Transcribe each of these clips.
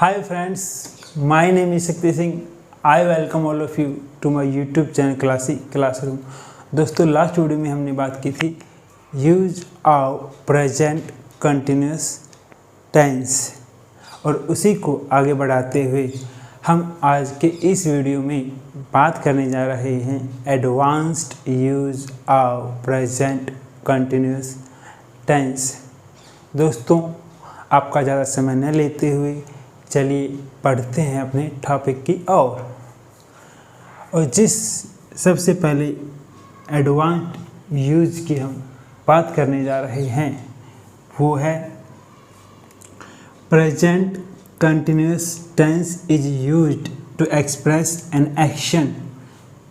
Hi friends, my name is Shakti Singh. I welcome all of you to my YouTube channel Classroom. दोस्तों last video में हमने बात की थी use of present continuous tense और उसी को आगे बढ़ाते हुए हम आज के इस वीडियो में बात करने जा रहे हैं advanced use of present continuous tense. दोस्तों आपका ज़्यादा समय न लेते हुए चलिए पढ़ते हैं अपने टॉपिक की और जिस सबसे पहले एडवांस्ड यूज की हम बात करने जा रहे हैं वो है present continuous tense is used to express an action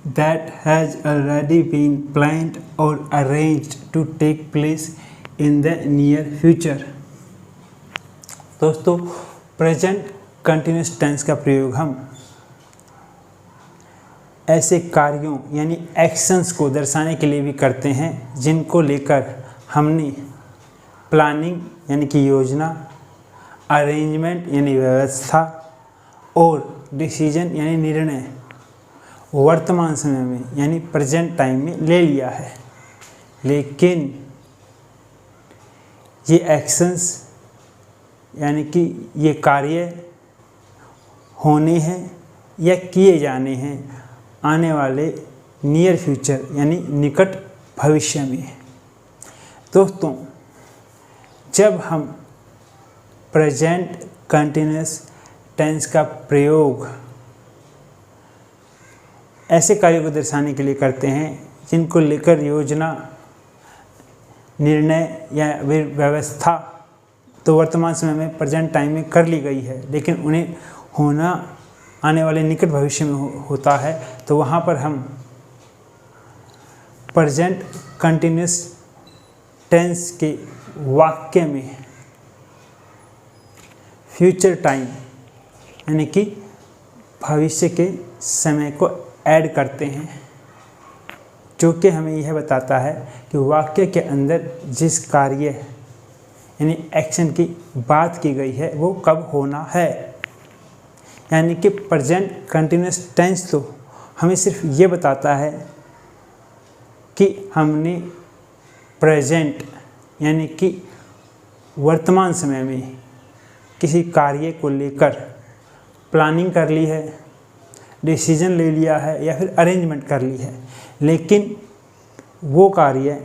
that has already been planned और arranged to take place in the near future. दोस्तों प्रेजेंट कंटिन्यूस टेंस का प्रयोग हम ऐसे कार्यों यानी एक्शंस को दर्शाने के लिए भी करते हैं जिनको लेकर हमने प्लानिंग यानी कि योजना, अरेंजमेंट यानी व्यवस्था और डिसीजन यानी निर्णय वर्तमान समय में यानी प्रेजेंट टाइम में ले लिया है। लेकिन ये एक्शंस यानी कि ये कार्य होने हैं या किए जाने हैं आने वाले नियर फ्यूचर यानी निकट भविष्य में। दोस्तों जब हम प्रेजेंट कंटिन्यूस टेंस का प्रयोग ऐसे कार्यों को दर्शाने के लिए करते हैं जिनको लेकर योजना, निर्णय या व्यवस्था तो वर्तमान समय में प्रेजेंट टाइम में कर ली गई है, लेकिन उन्हें होना आने वाले निकट भविष्य में होता है, तो वहाँ पर हम प्रेजेंट कंटिन्यूस टेंस के वाक्य में फ्यूचर टाइम यानी कि भविष्य के समय को ऐड करते हैं, जो कि हमें यह बताता है कि वाक्य के अंदर जिस कार्य यानी एक्शन की बात की गई है वो कब होना है। यानी कि प्रेजेंट कंटिन्यूस टेंस तो हमें सिर्फ ये बताता है कि हमने प्रेजेंट यानी कि वर्तमान समय में किसी कार्य को लेकर प्लानिंग कर ली है, डिसीजन ले लिया है या फिर अरेंजमेंट कर ली है, लेकिन वो कार्य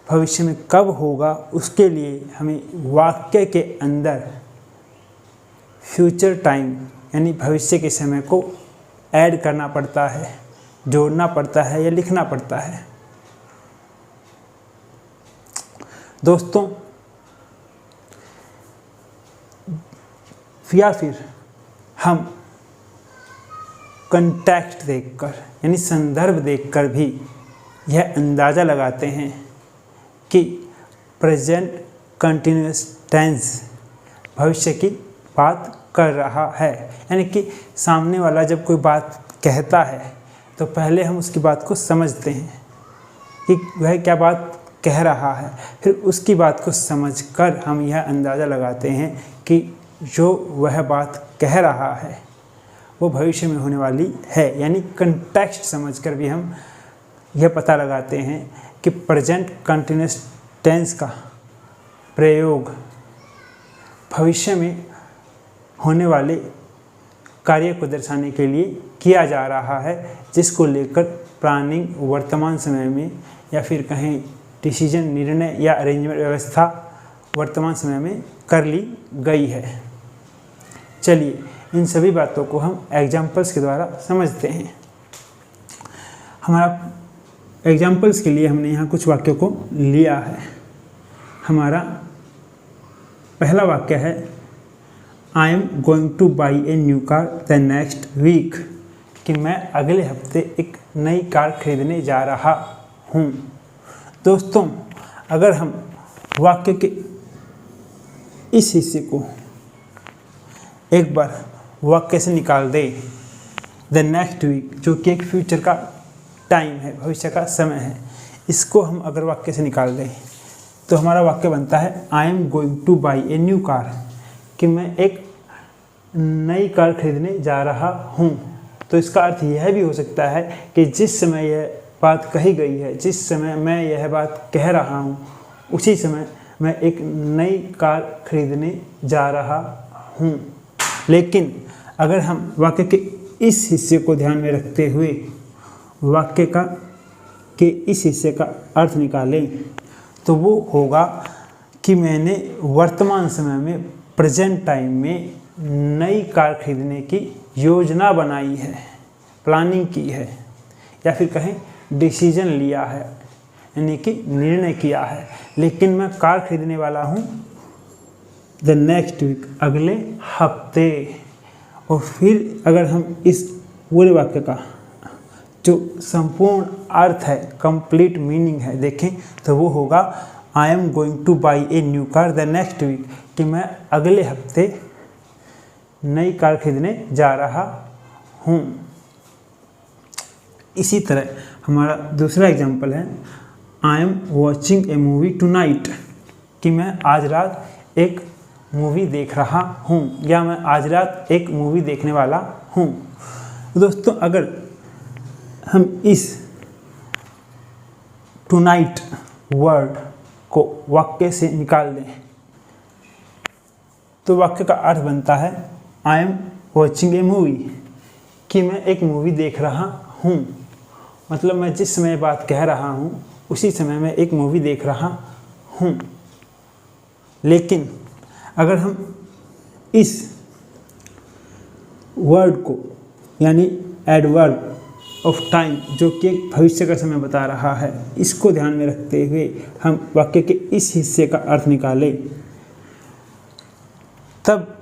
भविष्य में कब होगा उसके लिए हमें वाक्य के अंदर फ्यूचर टाइम यानी भविष्य के समय को ऐड करना पड़ता है, जोड़ना पड़ता है या लिखना पड़ता है। दोस्तों या फिर हम कंटेक्स्ट देखकर यानी संदर्भ देखकर भी यह अंदाज़ा लगाते हैं कि प्रेजेंट कंटिन्यूस टेंस भविष्य की बात कर रहा है। यानी कि सामने वाला जब कोई बात कहता है तो पहले हम उसकी बात को समझते हैं कि वह क्या बात कह रहा है, फिर उसकी बात को समझकर हम यह अंदाज़ा लगाते हैं कि जो वह बात कह रहा है वो भविष्य में होने वाली है। यानी कंटेक्स्ट समझकर भी हम यह पता लगाते हैं कि प्रेजेंट कंटिन्यूस टेंस का प्रयोग भविष्य में होने वाले कार्य को दर्शाने के लिए किया जा रहा है, जिसको लेकर प्लानिंग वर्तमान समय में या फिर कहीं डिसीजन, निर्णय या अरेंजमेंट व्यवस्था वर्तमान समय में कर ली गई है। चलिए इन सभी बातों को हम एग्जाम्पल्स के द्वारा समझते हैं। हमारा एग्जाम्पल्स के लिए हमने यहाँ कुछ वाक्यों को लिया है। हमारा पहला वाक्य है I am going to buy a new car the next week, कि मैं अगले हफ्ते एक नई कार खरीदने जा रहा हूँ। दोस्तों अगर हम वाक्य के इस हिस्से को एक बार वाक्य से निकाल दें, द नेक्स्ट वीक जो कि एक फ्यूचर का टाइम है, भविष्य का समय है, इसको हम अगर वाक्य से निकाल दें तो हमारा वाक्य बनता है I am going to buy a new car, कि मैं एक नई कार खरीदने जा रहा हूँ। तो इसका अर्थ यह भी हो सकता है कि जिस समय यह बात कही गई है, जिस समय मैं यह बात कह रहा हूँ, उसी समय मैं एक नई कार खरीदने जा रहा हूँ। लेकिन अगर हम वाक्य के इस हिस्से को ध्यान में रखते हुए वाक्य के इस हिस्से का अर्थ निकालें तो वो होगा कि मैंने वर्तमान समय में, प्रेजेंट टाइम में नई कार खरीदने की योजना बनाई है, प्लानिंग की है, या फिर कहें डिसीजन लिया है, यानी कि निर्णय किया है। लेकिन मैं कार खरीदने वाला हूँ द नेक्स्ट वीक, अगले हफ्ते। और फिर अगर हम इस पूरे वाक्य का जो संपूर्ण अर्थ है, कंप्लीट मीनिंग है, देखें तो वो होगा I am going to buy a new car the next week, कि मैं अगले हफ्ते नई कार खरीदने जा रहा हूँ। इसी तरह हमारा दूसरा एग्जाम्पल है I am watching A movie tonight, कि मैं आज रात एक मूवी देख रहा हूँ, या मैं आज रात एक मूवी देखने वाला हूँ। दोस्तों, अगर हम इस टुनाइट वर्ड को वाक्य से निकाल दें तो वाक्य का अर्थ बनता है I am watching A movie, कि मैं एक मूवी देख रहा हूँ। मतलब मैं जिस समय बात कह रहा हूँ उसी समय मैं एक मूवी देख रहा हूँ। लेकिन अगर हम इस वर्ड को, यानी एडवर्ब ऑफ टाइम, जो कि एक भविष्य का समय बता रहा है, इसको ध्यान में रखते हुए हम वाक्य के इस हिस्से का अर्थ निकालें, तब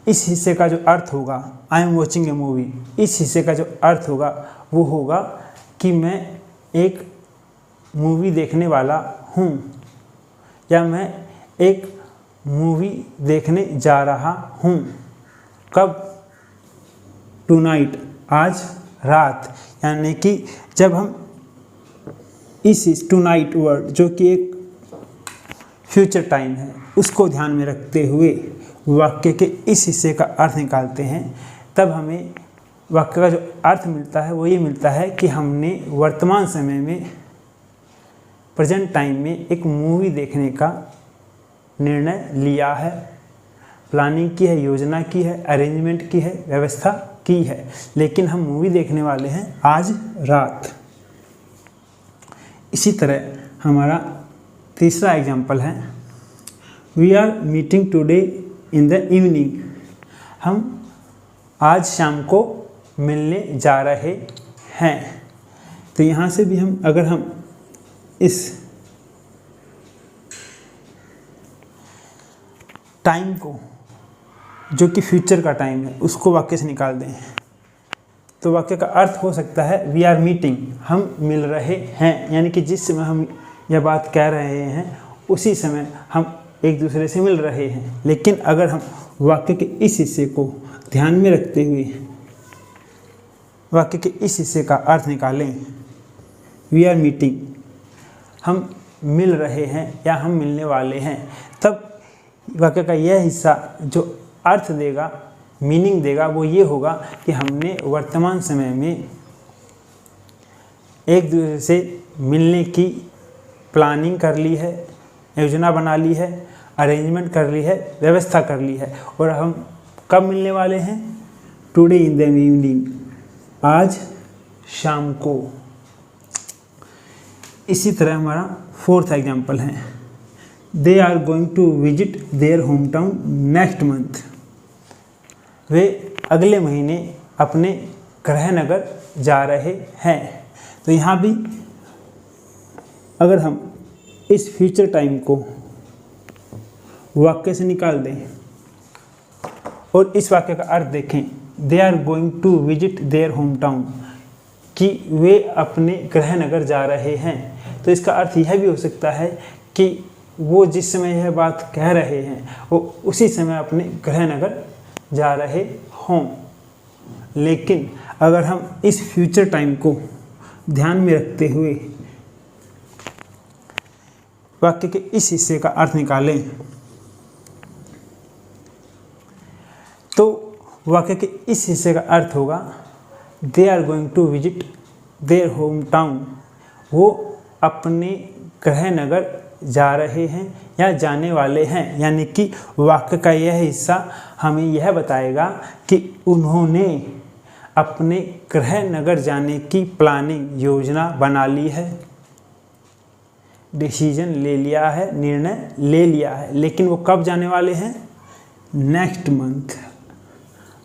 इस हिस्से का जो अर्थ होगा I am watching A movie, इस हिस्से का जो अर्थ होगा वो होगा कि मैं एक मूवी देखने वाला हूँ, या मैं एक मूवी देखने जा रहा हूँ। कब? टुनाइट, आज रात। यानी कि जब हम इस टुनाइट वर्ड, जो कि एक फ्यूचर टाइम है, उसको ध्यान में रखते हुए वाक्य के इस हिस्से का अर्थ निकालते हैं, तब हमें वाक्य का जो अर्थ मिलता है वो ये मिलता है कि हमने वर्तमान समय में, प्रेजेंट टाइम में एक मूवी देखने का निर्णय लिया है, प्लानिंग की है, योजना की है, अरेंजमेंट की है, व्यवस्था की है। लेकिन हम मूवी देखने वाले हैं आज रात। इसी तरह हमारा तीसरा एग्जाम्पल है we are meeting today in the evening, हम आज शाम को मिलने जा रहे हैं। तो यहाँ से भी अगर हम इस टाइम को, जो कि फ्यूचर का टाइम है, उसको वाक्य से निकाल दें तो वाक्य का अर्थ हो सकता है वी आर मीटिंग, हम मिल रहे हैं। यानी कि जिस समय हम यह बात कह रहे हैं उसी समय हम एक दूसरे से मिल रहे हैं। लेकिन अगर हम वाक्य के इस हिस्से को ध्यान में रखते हुए वाक्य के इस हिस्से का अर्थ निकालें, वी आर मीटिंग, हम मिल रहे हैं या हम मिलने वाले हैं, तब वाक्य का यह हिस्सा जो अर्थ देगा, मीनिंग देगा, वो ये होगा कि हमने वर्तमान समय में एक दूसरे से मिलने की प्लानिंग कर ली है, योजना बना ली है, अरेंजमेंट कर ली है, व्यवस्था कर ली है। और हम कब मिलने वाले हैं? टुडे इन द इवनिंग, आज शाम को। इसी तरह हमारा फोर्थ एग्जाम्पल है they are going to visit their home town next month, वे अगले महीने अपने गृह नगर जा रहे हैं। तो यहाँ भी अगर हम इस फ्यूचर टाइम को वाक्य से निकाल दें और इस वाक्य का अर्थ देखें, they are going to visit their home town, कि वे अपने गृह नगर जा रहे हैं, तो इसका अर्थ यह भी हो सकता है कि वो जिस समय यह बात कह रहे हैं वो उसी समय अपने गृह नगर जा रहे हों। लेकिन अगर हम इस फ्यूचर टाइम को ध्यान में रखते हुए वाक्य के इस हिस्से का अर्थ निकालें तो वाक्य के इस हिस्से का अर्थ होगा they are going to visit their home town, वो अपने गृह नगर जा रहे हैं या जाने वाले हैं। यानी कि वाक्य का यह हिस्सा हमें यह बताएगा कि उन्होंने अपने गृह नगर जाने की प्लानिंग योजना बना ली है, डिसीजन ले लिया है, निर्णय ले लिया है। लेकिन वो कब जाने वाले हैं? नेक्स्ट मंथ,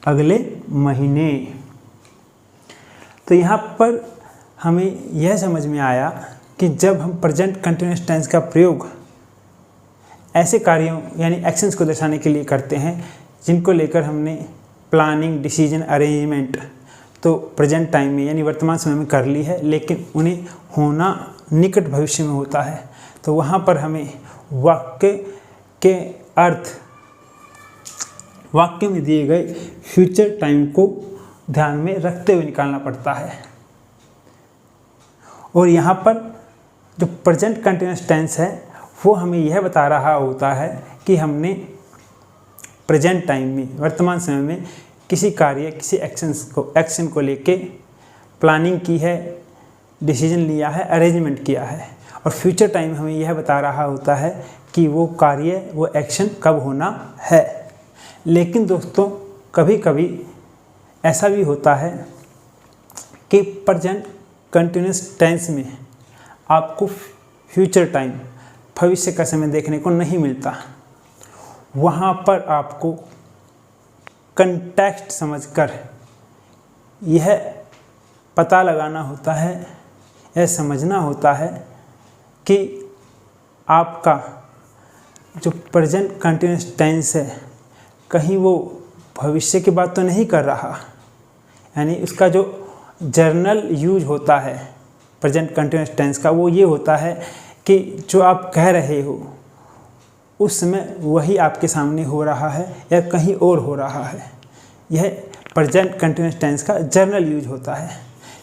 अगले महीने। तो यहाँ पर हमें यह समझ में आया कि जब हम प्रेजेंट कंटिन्यूअस टेंस का प्रयोग ऐसे कार्यों यानी एक्शंस को दर्शाने के लिए करते हैं जिनको लेकर हमने प्लानिंग, डिसीजन, अरेंजमेंट तो प्रेजेंट टाइम में यानी वर्तमान समय में कर ली है, लेकिन उन्हें होना निकट भविष्य में होता है, तो वहाँ पर हमें वाक्य के अर्थ वाक्य में दिए गए फ्यूचर टाइम को ध्यान में रखते हुए निकालना पड़ता है। और यहाँ पर जो प्रेजेंट कंटिन्यूअस टेंस है वो हमें यह बता रहा होता है कि हमने प्रेजेंट टाइम में वर्तमान समय में किसी कार्य, किसी एक्शन को लेके प्लानिंग की है, डिसीजन लिया है, अरेंजमेंट किया है। और फ्यूचर टाइम हमें यह बता रहा होता है कि वो कार्य, वो एक्शन कब होना है। लेकिन दोस्तों कभी कभी ऐसा भी होता है कि प्रेजेंट कंटिन्यूअस टेंस में आपको फ्यूचर टाइम, भविष्य का समय देखने को नहीं मिलता। वहाँ पर आपको कंटेक्स्ट समझकर यह पता लगाना होता है, यह समझना होता है कि आपका जो प्रेजेंट कंटिन्यूअस टेंस है कहीं वो भविष्य की बात तो नहीं कर रहा। यानी उसका जो जर्नल यूज होता है प्रेजेंट कंटिन्यूअस टेंस का वो ये होता है कि जो आप कह रहे हो उस समय वही आपके सामने हो रहा है या कहीं और हो रहा है। यह प्रेजेंट कंटिन्यूअस टेंस का जर्नल यूज होता है।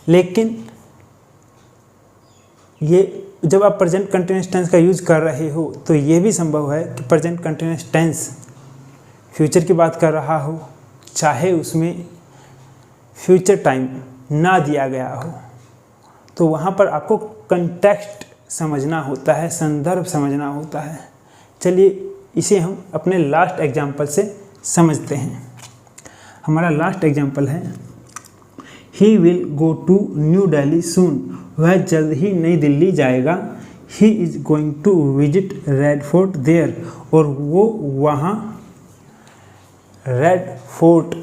लेकिन ये जब आप प्रेजेंट कंटिन्यूअस टेंस का यूज कर रहे हो तो ये भी संभव है कि प्रेजेंट कंटिन्यूअस टेंस फ्यूचर की बात कर रहा हो, चाहे उसमें फ्यूचर टाइम ना दिया गया हो। तो वहाँ पर आपको कंटेक्स्ट समझना होता है, संदर्भ समझना होता है। चलिए इसे हम अपने लास्ट एग्जाम्पल से समझते हैं। हमारा लास्ट एग्जाम्पल है he will go to New Delhi soon, वह जल्द ही नई दिल्ली जाएगा। He is going to visit Red Fort there, और वो वहाँ रेड फोर्ट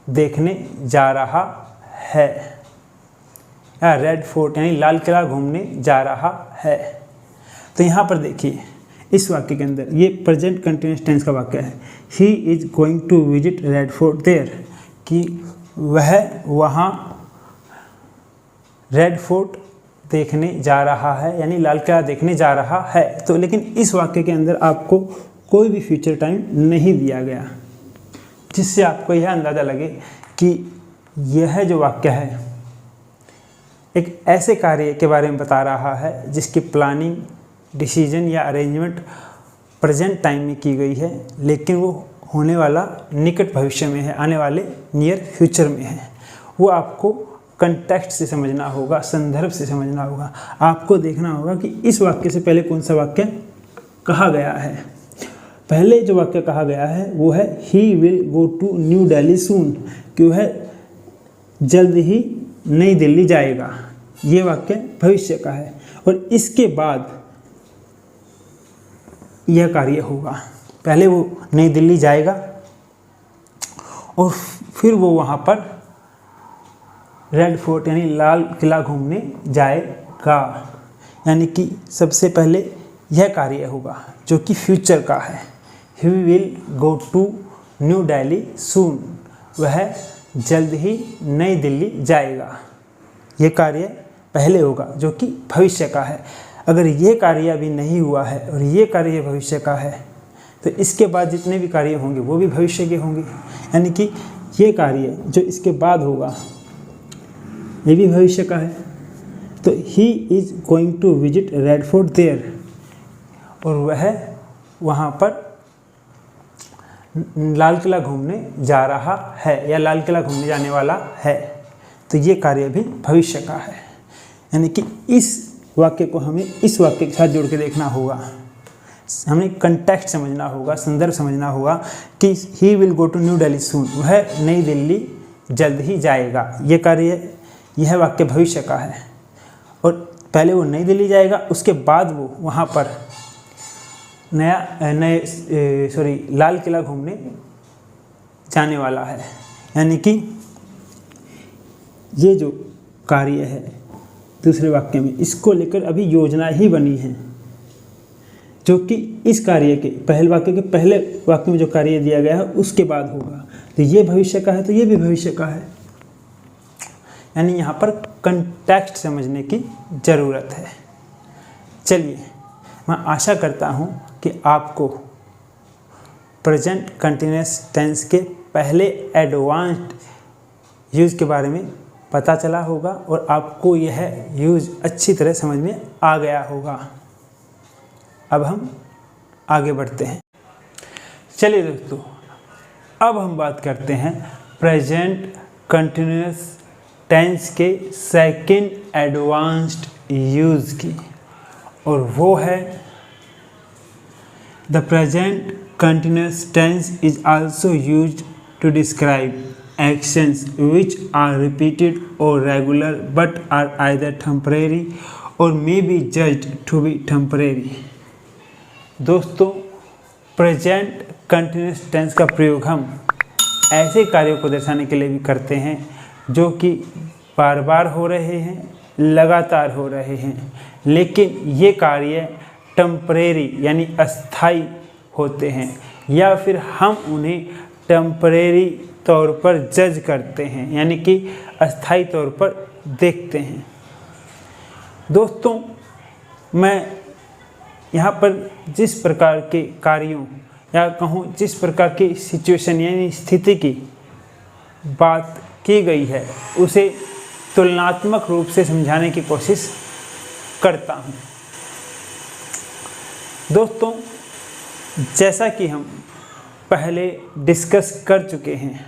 देखने जा रहा है, या रेड फोर्ट यानी लाल किला घूमने जा रहा है। तो यहाँ पर देखिए इस वाक्य के अंदर ये प्रेजेंट कंटिन्यूअस टेंस का वाक्य है। He is going to visit Red Fort there, कि वह वहाँ रेड फोर्ट देखने जा रहा है यानी लाल किला देखने जा रहा है। तो लेकिन इस वाक्य के अंदर आपको कोई भी फ्यूचर टाइम नहीं दिया गया, जिससे आपको यह अंदाज़ा लगे कि यह जो वाक्य है एक ऐसे कार्य के बारे में बता रहा है जिसकी प्लानिंग, डिसीजन या अरेंजमेंट प्रेजेंट टाइम में की गई है, लेकिन वो होने वाला निकट भविष्य में है, आने वाले नियर फ्यूचर में है। वो आपको कंटेक्स्ट से समझना होगा, संदर्भ से समझना होगा। आपको देखना होगा कि इस वाक्य से पहले कौन सा वाक्य कहा गया है। पहले जो वाक्य कहा गया है वो है he will go to New Delhi soon, कि वह जल्द ही नई दिल्ली जाएगा। ये वाक्य भविष्य का है और इसके बाद यह कार्य होगा। पहले वो नई दिल्ली जाएगा और फिर वो वहाँ पर रेड फोर्ट यानी लाल किला घूमने जाएगा। यानी कि सबसे पहले यह कार्य होगा जो कि फ्यूचर का है। He will go to New Delhi soon, वह जल्द ही नई दिल्ली जाएगा। यह कार्य पहले होगा जो कि भविष्य का है। अगर ये कार्य अभी नहीं हुआ है और ये कार्य भविष्य का है तो इसके बाद जितने भी कार्य होंगे वो भी भविष्य के होंगे। यानी कि ये कार्य जो इसके बाद होगा ये भी भविष्य का है। तो he is going to visit Red Fort there, और वह वहाँ पर लाल किला घूमने जा रहा है या लाल किला घूमने जाने वाला है, तो ये कार्य भी भविष्य का है। यानी कि इस वाक्य को हमें इस वाक्य के साथ जोड़ के देखना होगा, हमें कंटेक्स्ट समझना होगा, संदर्भ समझना होगा कि he will go to New Delhi soon, वह नई दिल्ली जल्द ही जाएगा। ये कार्य, यह वाक्य भविष्य का है और पहले वो नई दिल्ली जाएगा, उसके बाद वो वहाँ पर लाल किला घूमने जाने वाला है। यानी कि ये जो कार्य है दूसरे वाक्य में, इसको लेकर अभी योजना ही बनी है, जो कि इस कार्य के पहले वाक्य के पहले वाक्य में जो कार्य दिया गया है उसके बाद होगा। तो ये भविष्य का है, तो ये भी भविष्य का है। यानी यहाँ पर कंटेक्स्ट समझने की ज़रूरत है। चलिए, मैं आशा करता हूँ कि आपको प्रेजेंट कंटिन्यूअस टेंस के पहले एडवांस्ड यूज़ के बारे में पता चला होगा और आपको यह यूज़ अच्छी तरह समझ में आ गया होगा। अब हम आगे बढ़ते हैं। चलिए दोस्तों, अब हम बात करते हैं प्रेजेंट कंटिन्यूअस टेंस के सेकंड एडवांस्ड यूज़ की, और वो है the present continuous tense is also used to describe actions which are repeated or regular but are either temporary or may be judged to be temporary। दोस्तों, present continuous tense का प्रयोग हम ऐसे कार्यों को दर्शाने के लिए भी करते हैं जो कि बार बार हो रहे हैं, लगातार हो रहे हैं, लेकिन ये कार्य टेम्परेरी यानी अस्थाई होते हैं, या फिर हम उन्हें टेम्परेरी तौर पर जज करते हैं, यानी कि अस्थाई तौर पर देखते हैं। दोस्तों, मैं यहाँ पर जिस प्रकार के कार्यों या कहूँ जिस प्रकार की सिचुएशन यानी स्थिति की बात की गई है उसे तुलनात्मक रूप से समझाने की कोशिश करता हूँ। दोस्तों, जैसा कि हम पहले डिस्कस कर चुके हैं,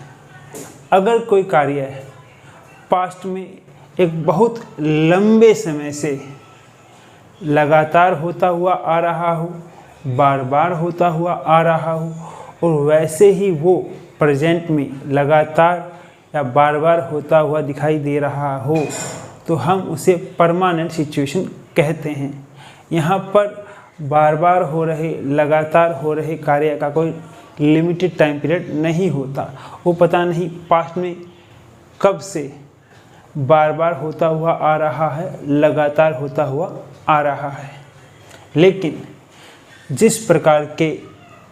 अगर कोई कार्य पास्ट में एक बहुत लंबे समय से लगातार होता हुआ आ रहा हो, बार बार होता हुआ आ रहा हो, और वैसे ही वो प्रेजेंट में लगातार या बार बार होता हुआ दिखाई दे रहा हो, तो हम उसे परमानेंट सिचुएशन कहते हैं। यहाँ पर बार बार हो रहे, लगातार हो रहे कार्य का कोई लिमिटेड टाइम पीरियड नहीं होता। वो पता नहीं पास्ट में कब से बार बार होता हुआ आ रहा है, लगातार होता हुआ आ रहा है, लेकिन जिस प्रकार के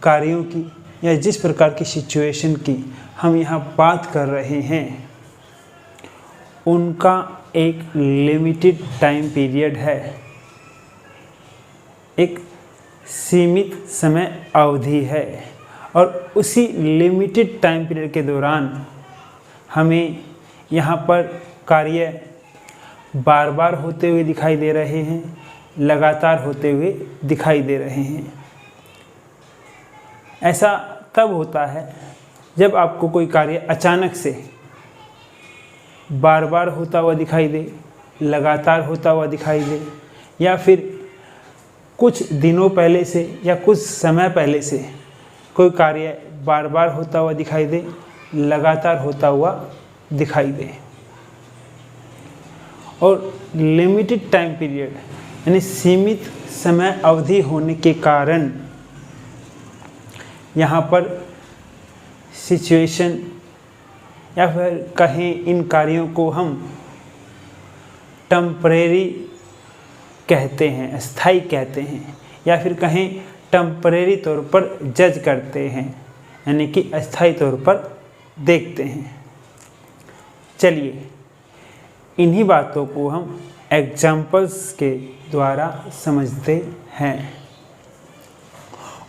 कार्यों की या जिस प्रकार की सिचुएशन की हम यहाँ बात कर रहे हैं उनका एक लिमिटेड टाइम पीरियड है, एक सीमित समय अवधि है, और उसी लिमिटेड टाइम पीरियड के दौरान हमें यहाँ पर कार्य बार बार होते हुए दिखाई दे रहे हैं, लगातार होते हुए दिखाई दे रहे हैं। ऐसा तब होता है जब आपको कोई कार्य अचानक से बार बार होता हुआ दिखाई दे, लगातार होता हुआ दिखाई दे, या फिर कुछ दिनों पहले से या कुछ समय पहले से कोई कार्य बार बार होता हुआ दिखाई दे, लगातार होता हुआ दिखाई दे। और लिमिटेड टाइम पीरियड यानी सीमित समय अवधि होने के कारण यहाँ पर सिचुएशन या फिर कहें इन कार्यों को हम टेम्परेरी कहते हैं, अस्थाई कहते हैं, या फिर कहें टेम्परेरी तौर पर जज करते हैं, यानी कि अस्थाई तौर पर देखते हैं। चलिए, इन्हीं बातों को हम एग्जाम्पल्स के द्वारा समझते हैं।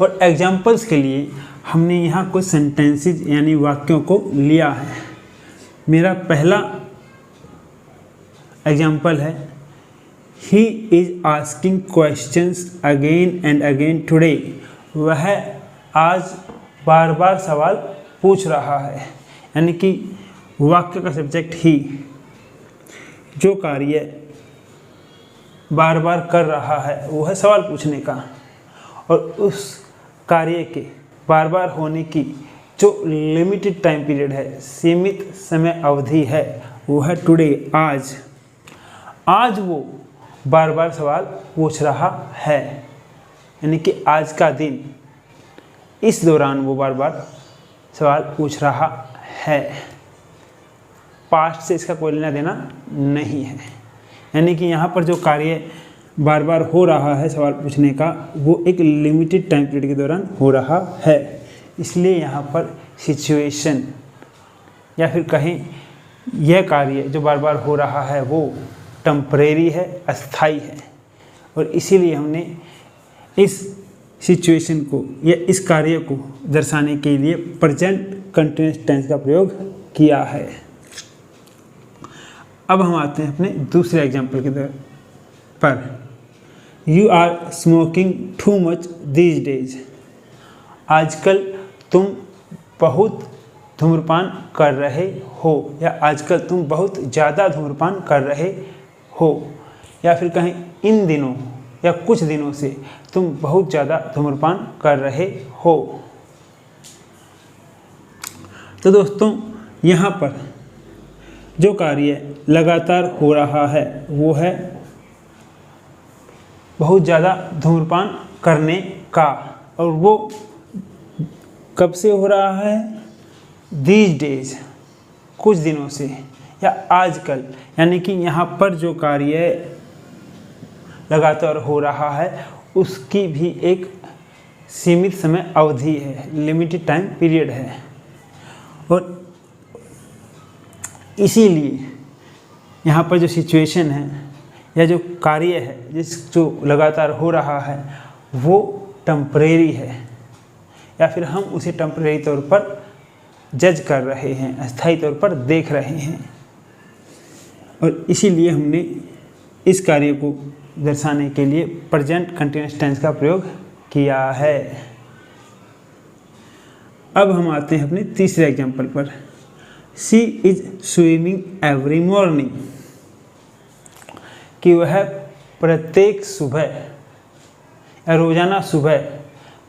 और एग्जाम्पल्स के लिए हमने यहाँ कुछ सेंटेंसेस यानी वाक्यों को लिया है। मेरा पहला एग्जाम्पल है, he is asking questions again and again today. वह आज बार बार सवाल पूछ रहा है, यानी कि वाक्य का सब्जेक्ट ही जो कार्य बार बार कर रहा है वो है सवाल पूछने का, और उस कार्य के बार बार होने की जो लिमिटेड टाइम पीरियड है, सीमित समय अवधि है, वो है टुडे, आज। आज वो बार बार सवाल पूछ रहा है, यानी कि आज का दिन, इस दौरान वो बार बार सवाल पूछ रहा है। पास्ट से इसका कोई लेना देना नहीं है, यानी कि यहाँ पर जो कार्य बार बार हो रहा है सवाल पूछने का, वो एक लिमिटेड टाइम पीरियड के दौरान हो रहा है। इसलिए यहाँ पर सिचुएशन या फिर कहें यह कार्य जो बार बार हो रहा है वो टेम्परेरी है, अस्थाई है, और इसीलिए हमने इस सिचुएशन को या इस कार्य को दर्शाने के लिए प्रेजेंट कंटिन्यूअस टेंस का प्रयोग किया है। अब हम आते हैं अपने दूसरे एग्जाम्पल के पर। You are smoking too much these days. आजकल तुम बहुत धूम्रपान कर रहे हो, या आजकल तुम बहुत ज़्यादा धूम्रपान कर रहे हो, या फिर कहें इन दिनों या कुछ दिनों से तुम बहुत ज़्यादा धूम्रपान कर रहे हो। तो दोस्तों यहाँ पर जो कार्य लगातार हो रहा है वो है बहुत ज़्यादा धूम्रपान करने का, और वो कब से हो रहा है? दीज डेज, कुछ दिनों से या आजकल, यानी कि यहाँ पर जो कार्य लगातार हो रहा है उसकी भी एक सीमित समय अवधि है, लिमिटेड टाइम पीरियड है, और इसीलिए यहाँ पर जो सिचुएशन है या जो कार्य है जो लगातार हो रहा है वो टेम्परेरी है, या फिर हम उसे टेम्परेरी तौर पर जज कर रहे हैं, अस्थायी तौर पर देख रहे हैं, और इसीलिए हमने इस कार्य को दर्शाने के लिए प्रेजेंट कंटिन्यूअस टेंस का प्रयोग किया है। अब हम आते हैं अपने तीसरे एग्जाम्पल पर। She is swimming every morning, कि वह प्रत्येक सुबह या रोज़ाना सुबह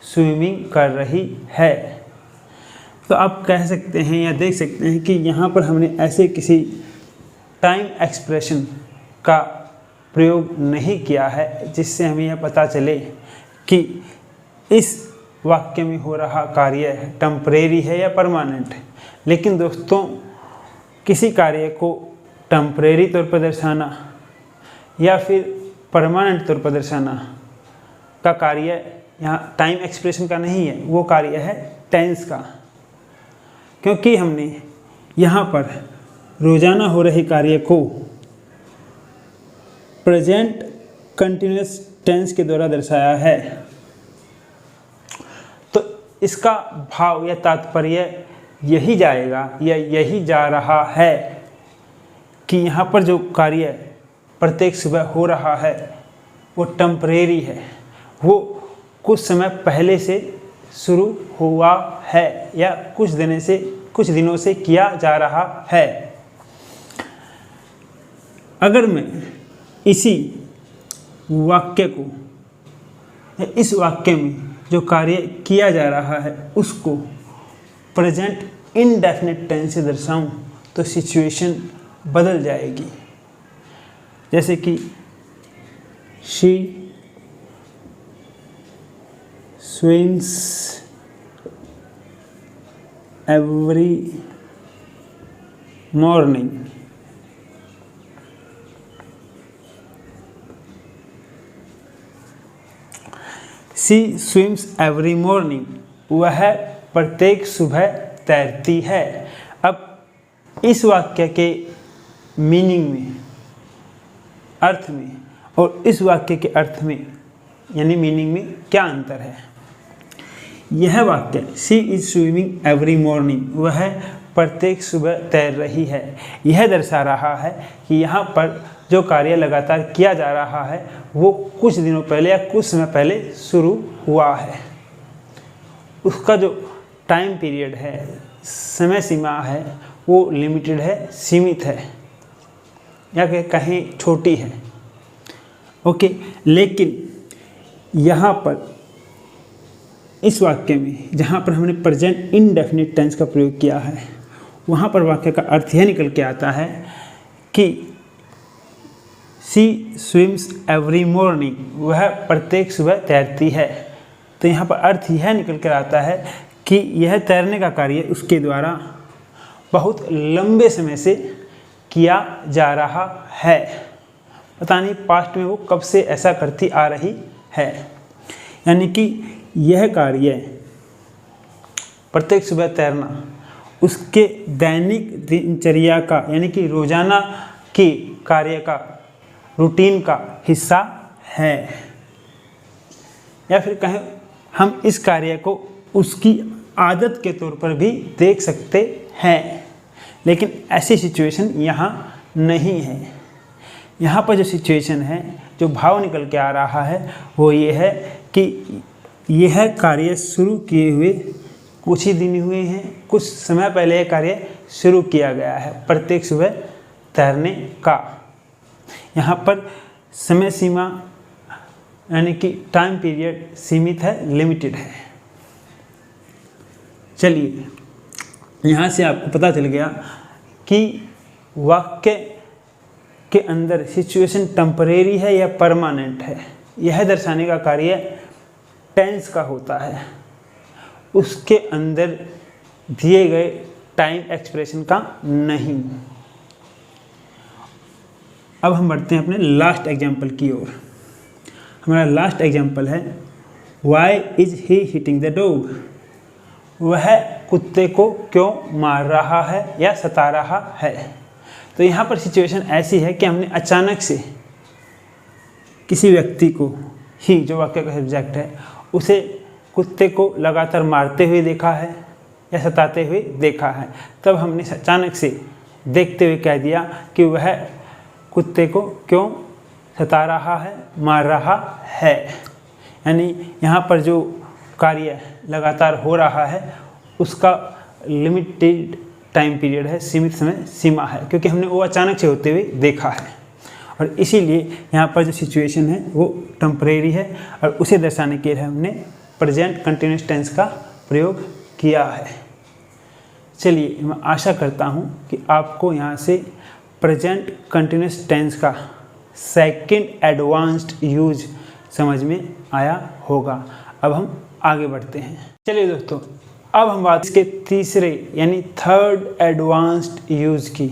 स्विमिंग कर रही है। तो आप कह सकते हैं या देख सकते हैं कि यहाँ पर हमने ऐसे किसी टाइम एक्सप्रेशन का प्रयोग नहीं किया है जिससे हमें यह पता चले कि इस वाक्य में हो रहा कार्य टेम्परेरी है या परमानेंट है। लेकिन दोस्तों किसी कार्य को टेम्परेरी तौर पर दर्शाना या फिर परमानेंट तौर पर दर्शाना का कार्य यहाँ टाइम एक्सप्रेशन का नहीं है, वो कार्य है टेंस का, क्योंकि हमने यहाँ पर रोज़ाना हो रहे कार्य को प्रेजेंट कंटिन्यूअस टेंस के द्वारा दर्शाया है। तो इसका भाव या तात्पर्य यही जाएगा या यही जा रहा है कि यहाँ पर जो कार्य प्रत्येक सुबह हो रहा है वो टेम्परेरी है, वो कुछ समय पहले से शुरू हुआ है या कुछ दिनों से किया जा रहा है। अगर मैं इसी वाक्य को या इस वाक्य में जो कार्य किया जा रहा है उसको प्रेजेंट इनडेफिनिट टेंस से दर्शाऊं तो सिचुएशन बदल जाएगी। जैसे कि she swims every morning, she swims every morning, वह प्रत्येक सुबह तैरती है। अब इस वाक्य के मीनिंग में, अर्थ में, और इस वाक्य के अर्थ में यानी मीनिंग में क्या अंतर है? यह वाक्य she is swimming every morning, वह प्रत्येक सुबह तैर रही है, यह दर्शा रहा है कि यहाँ पर जो कार्य लगातार किया जा रहा है वो कुछ दिनों पहले या कुछ समय पहले शुरू हुआ है। उसका जो टाइम पीरियड है, समय सीमा है, वो लिमिटेड है, सीमित है, या कि कहीं छोटी है। ओके, लेकिन यहाँ पर इस वाक्य में जहाँ पर हमने प्रेजेंट इंडेफिनिट टेंस का प्रयोग किया है, वहाँ पर वाक्य का अर्थ यह निकल के आता है कि शी स्विम्स एवरी मॉर्निंग, वह प्रत्येक सुबह तैरती है। तो यहाँ पर अर्थ यह निकल कर आता है कि यह तैरने का कार्य उसके द्वारा बहुत लंबे समय से किया जा रहा है। पता नहीं पास्ट में वो कब से ऐसा करती आ रही है। यानी कि यह कार्य प्रत्येक सुबह तैरना उसके दैनिक दिनचर्या का, यानी कि रोजाना के कार्य का, रूटीन का हिस्सा है। या फिर कहें हम इस कार्य को उसकी आदत के तौर पर भी देख सकते हैं, लेकिन ऐसी सिचुएशन यहाँ नहीं है। यहाँ पर जो सिचुएशन है, जो भाव निकल के आ रहा है, वो ये है कि यह कार्य शुरू किए हुए कुछ ही दिन हुए हैं, कुछ समय पहले यह कार्य शुरू किया गया है, प्रत्येक सुबह तैरने का। यहाँ पर समय सीमा यानी कि टाइम पीरियड सीमित है, लिमिटेड है। चलिए, यहाँ से आपको पता चल गया कि वाक्य के अंदर सिचुएशन टेम्परेरी है या परमानेंट है, यह दर्शाने का कार्य टेंस का होता है, उसके अंदर दिए गए टाइम एक्सप्रेशन का नहीं। अब हम बढ़ते हैं अपने लास्ट एग्जाम्पल की ओर। हमारा लास्ट एग्जाम्पल है why is he hitting the dog, वह कुत्ते को क्यों मार रहा है या सता रहा है। तो यहाँ पर सिचुएशन ऐसी है कि हमने अचानक से किसी व्यक्ति को ही, जो वाक्य का सब्जेक्ट है, उसे कुत्ते को लगातार मारते हुए देखा है या सताते हुए देखा है। तब हमने अचानक से देखते हुए कह दिया कि वह कुत्ते को क्यों सता रहा है, मार रहा है। यानी यहाँ पर जो कार्य लगातार हो रहा है उसका लिमिटेड टाइम पीरियड है, सीमित समय सीमा है, क्योंकि हमने वो अचानक से होते हुए देखा है। और इसीलिए यहाँ पर जो सिचुएशन है वो टेम्परेरी है, और उसे दर्शाने के लिए हमने प्रेजेंट कंटिन्यूस टेंस का प्रयोग किया है। चलिए, मैं आशा करता हूँ कि आपको यहाँ से प्रेजेंट कंटिन्यूस टेंस का सेकंड एडवांस्ड यूज समझ में आया होगा। अब हम आगे बढ़ते हैं। चलिए दोस्तों, अब हम बात इसके तीसरे यानी थर्ड एडवांस्ड यूज की।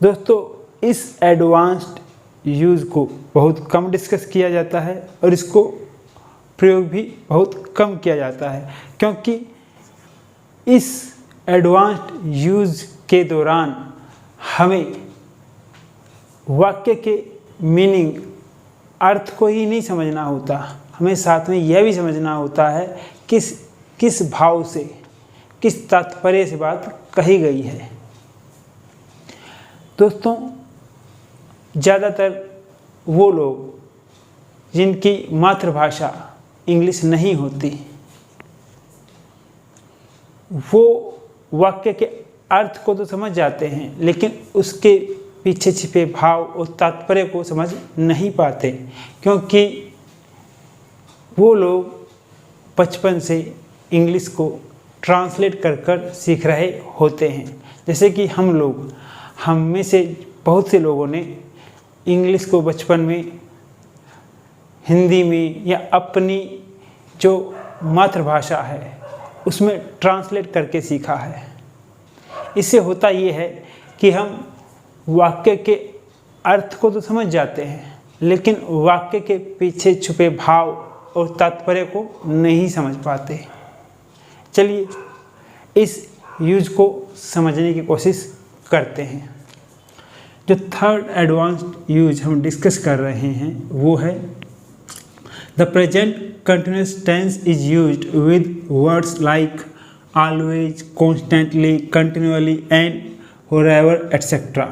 दोस्तों, इस एडवांस्ड यूज को बहुत कम डिस्कस किया जाता है और इसको प्रयोग भी बहुत कम किया जाता है, क्योंकि इस एडवांस्ड यूज के दौरान हमें वाक्य के मीनिंग, अर्थ को ही नहीं समझना होता, हमें साथ में यह भी समझना होता है किस भाव से, किस तात्पर्य से बात कही गई है। दोस्तों, ज़्यादातर वो लोग जिनकी मातृभाषा इंग्लिश नहीं होती, वो वाक्य के अर्थ को तो समझ जाते हैं, लेकिन उसके पीछे छिपे भाव और तात्पर्य को समझ नहीं पाते, क्योंकि वो लोग बचपन से इंग्लिश को ट्रांसलेट कर कर सीख रहे होते हैं। जैसे कि हम में से बहुत से लोगों ने इंग्लिश को बचपन में हिंदी में या अपनी जो मातृभाषा है उसमें ट्रांसलेट करके सीखा है। इससे होता ये है कि हम वाक्य के अर्थ को तो समझ जाते हैं, लेकिन वाक्य के पीछे छुपे भाव और तात्पर्य को नहीं समझ पाते। चलिए, इस यूज को समझने की कोशिश करते हैं। जो थर्ड एडवांस्ड यूज हम डिस्कस कर रहे हैं वो है the present continuous tense is used with words like always, constantly, continuously and forever etcetera.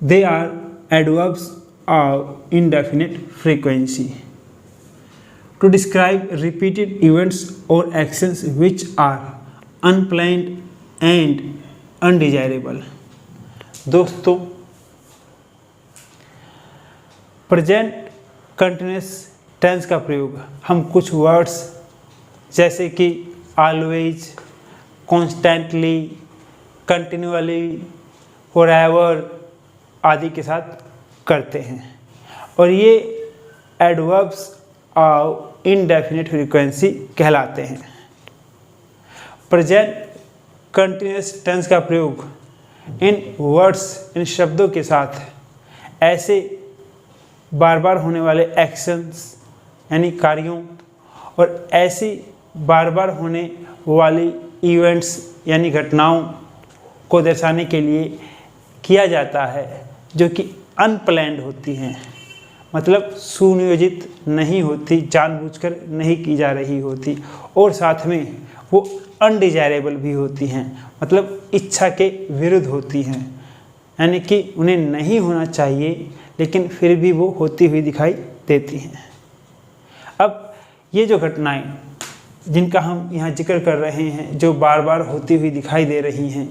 They are adverbs of indefinite frequency. To describe repeated events और actions which are unplanned and undesirable. दोस्तों, present continuous tense का प्रयोग हम कुछ words जैसे कि always, constantly, continually, forever आदि के साथ करते हैं और ये एडवर्ब्स ऑफ इनडेफिनिट फ्रीक्वेंसी कहलाते हैं। प्रेजेंट कंटिन्यूअस टेंस का प्रयोग इन वर्ड्स, इन शब्दों के साथ ऐसे बार बार होने वाले एक्शंस यानी कार्यों और ऐसी बार बार होने वाली इवेंट्स यानी घटनाओं को दर्शाने के लिए किया जाता है जो कि अनप्लैन्ड होती हैं, मतलब सुनियोजित नहीं होती, जानबूझकर नहीं की जा रही होती, और साथ में वो अनडिजायरेबल भी होती हैं, मतलब इच्छा के विरुद्ध होती हैं, यानी कि उन्हें नहीं होना चाहिए लेकिन फिर भी वो होती हुई दिखाई देती हैं। अब ये जो घटनाएं जिनका हम यहाँ जिक्र कर रहे हैं, जो बार बार होती हुई दिखाई दे रही हैं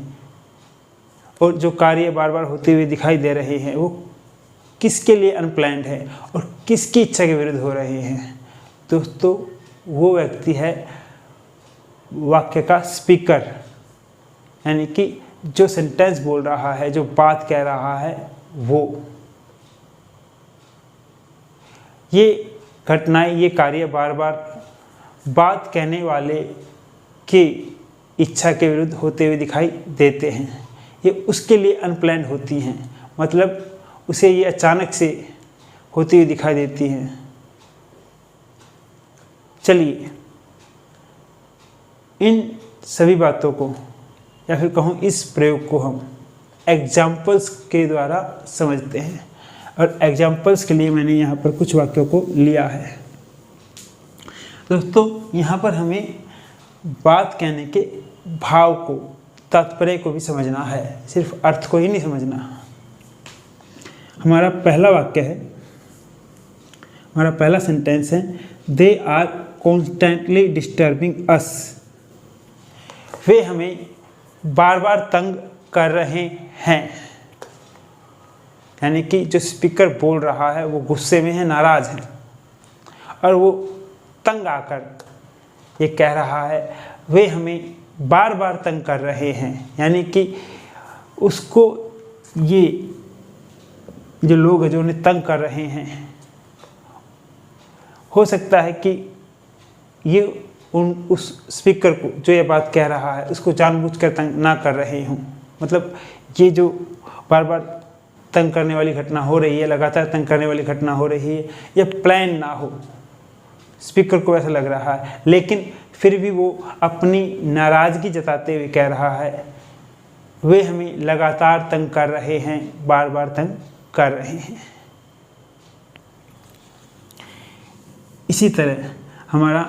और जो कार्य बार बार होते हुए दिखाई दे रहे हैं, वो किसके लिए अनप्लैन्ड है और किसकी इच्छा के विरुद्ध हो रहे हैं? दोस्तों, वो व्यक्ति है वाक्य का स्पीकर, यानी कि जो सेंटेंस बोल रहा है, जो बात कह रहा है, वो। ये घटनाएं, ये कार्य बार बार बात कहने वाले की इच्छा के विरुद्ध होते हुए दिखाई देते हैं। ये उसके लिए अनप्लैन्ड होती हैं, मतलब उसे ये अचानक से होती हुई दिखाई देती हैं। चलिए, इन सभी बातों को या फिर कहूँ इस प्रयोग को हम एग्जाम्पल्स के द्वारा समझते हैं और एग्जाम्पल्स के लिए मैंने यहाँ पर कुछ वाक्यों को लिया है। दोस्तों, यहाँ पर हमें बात कहने के भाव को, तात्पर्य को भी समझना है, सिर्फ अर्थ को ही नहीं समझना। हमारा पहला वाक्य है, हमारा पहला सेंटेंस है, दे आर कॉन्स्टेंटली डिस्टर्बिंग अस। वे हमें बार बार तंग कर रहे हैं, यानी कि जो स्पीकर बोल रहा है वो गुस्से में है, नाराज है और वो तंग आकर ये कह रहा है वे हमें बार बार तंग कर रहे हैं, यानी कि उसको ये जो लोग हैं जो उन्हें तंग कर रहे हैं, हो सकता है कि ये उस स्पीकर को जो ये बात कह रहा है उसको जानबूझकर तंग ना कर रहे हों, मतलब ये जो बार बार तंग करने वाली घटना हो रही है, लगातार तंग करने वाली घटना हो रही है, यह प्लान ना हो, स्पीकर को ऐसा लग रहा है, लेकिन फिर भी वो अपनी नाराज़गी जताते हुए कह रहा है वे हमें लगातार तंग कर रहे हैं, बार बार तंग कर रहे हैं। इसी तरह हमारा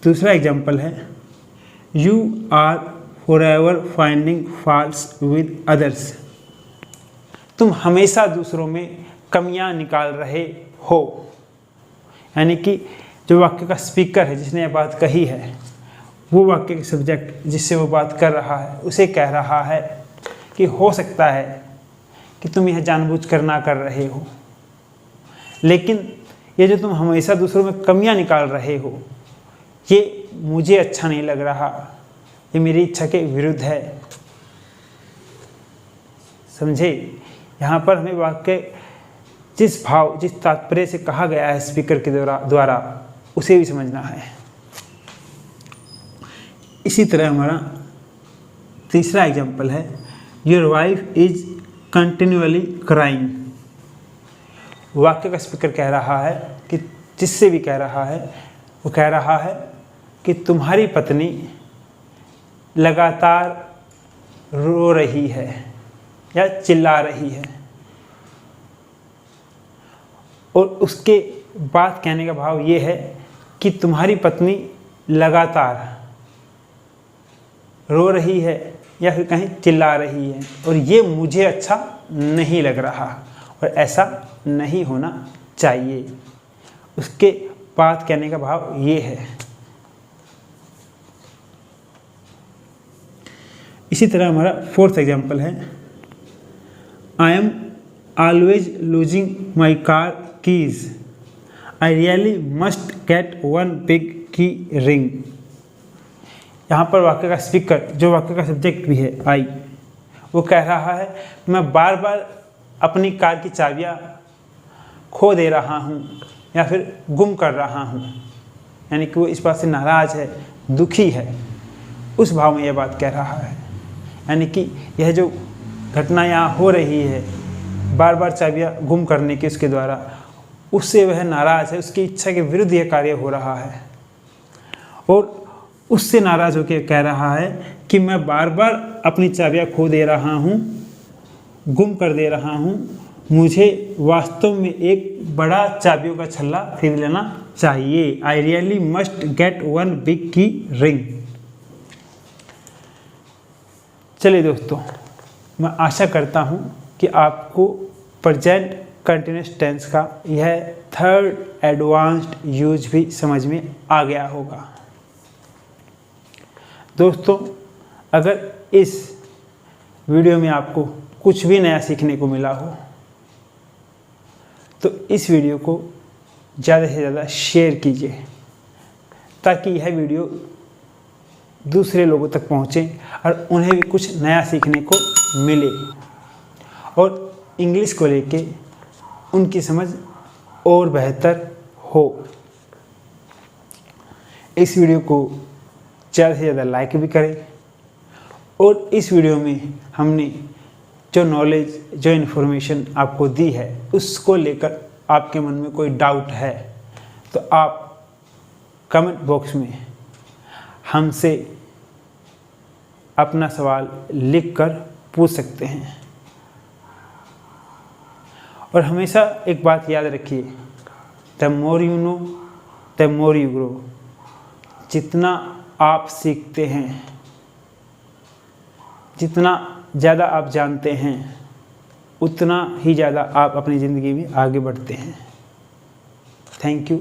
दूसरा एग्जाम्पल है, you are forever finding faults with others. तुम हमेशा दूसरों में कमियां निकाल रहे हो, यानी कि जो वाक्य का स्पीकर है जिसने यह बात कही है, वो वाक्य के सब्जेक्ट जिससे वो बात कर रहा है उसे कह रहा है कि हो सकता है कि तुम यह जानबूझकर ना कर रहे हो, लेकिन ये जो तुम हमेशा दूसरों में कमियां निकाल रहे हो ये मुझे अच्छा नहीं लग रहा, ये मेरी इच्छा के विरुद्ध है। समझे? यहाँ पर हमें वाक्य जिस भाव, जिस तात्पर्य से कहा गया है स्पीकर के द्वारा उसे भी समझना है। इसी तरह हमारा तीसरा एग्जाम्पल है, your wife is continually crying. वाक्य का स्पीकर कह रहा है कि जिससे भी कह रहा है, वो कह रहा है कि तुम्हारी पत्नी लगातार रो रही है या चिल्ला रही है, और उसके बात कहने का भाव ये है कि तुम्हारी पत्नी लगातार रो रही है या फिर कहीं चिल्ला रही है और ये मुझे अच्छा नहीं लग रहा और ऐसा नहीं होना चाहिए। उसके पाथ कहने का भाव ये है। इसी तरह हमारा फोर्थ एग्जाम्पल है, I am always losing my car keys, I really must get one big की रिंग। यहाँ पर वाक्य का स्पीकर, जो वाक्य का सब्जेक्ट भी है आई, वो कह रहा है मैं बार बार अपनी कार की चाबियाँ खो दे रहा हूँ या फिर गुम कर रहा हूँ, यानी कि वो इस बात से नाराज़ है, दुखी है, उस भाव में यह बात कह रहा है। यानी कि यह जो घटना यहाँ हो रही है, बार बार चाबियाँ गुम करने की उसके द्वारा, उससे वह नाराज़ है, उसकी इच्छा के विरुद्ध यह कार्य हो रहा है और उससे नाराज़ होकर कह रहा है कि मैं बार बार अपनी चाबियाँ खो दे रहा हूँ, गुम कर दे रहा हूँ, मुझे वास्तव में एक बड़ा चाबियों का छल्ला खरीद लेना चाहिए। I really must get one big की रिंग। चलिए दोस्तों, मैं आशा करता हूँ कि आपको प्रेजेंट कंटिन्यूअस टेंस का यह थर्ड एडवांस्ड यूज भी समझ में आ गया होगा। दोस्तों, अगर इस वीडियो में आपको कुछ भी नया सीखने को मिला हो तो इस वीडियो को ज़्यादा से ज़्यादा शेयर कीजिए ताकि यह वीडियो दूसरे लोगों तक पहुँचे और उन्हें भी कुछ नया सीखने को मिले और इंग्लिश को लेके उनकी समझ और बेहतर हो। इस वीडियो को ज़्यादा से ज़्यादा लाइक भी करें और इस वीडियो में हमने जो नॉलेज, जो इन्फॉर्मेशन आपको दी है, उसको लेकर आपके मन में कोई डाउट है तो आप कमेंट बॉक्स में हमसे अपना सवाल लिखकर पूछ सकते हैं। और हमेशा एक बात याद रखिए, the more you know the more you grow. जितना आप सीखते हैं, जितना ज़्यादा आप जानते हैं, उतना ही ज़्यादा आप अपनी ज़िंदगी में आगे बढ़ते हैं। Thank you.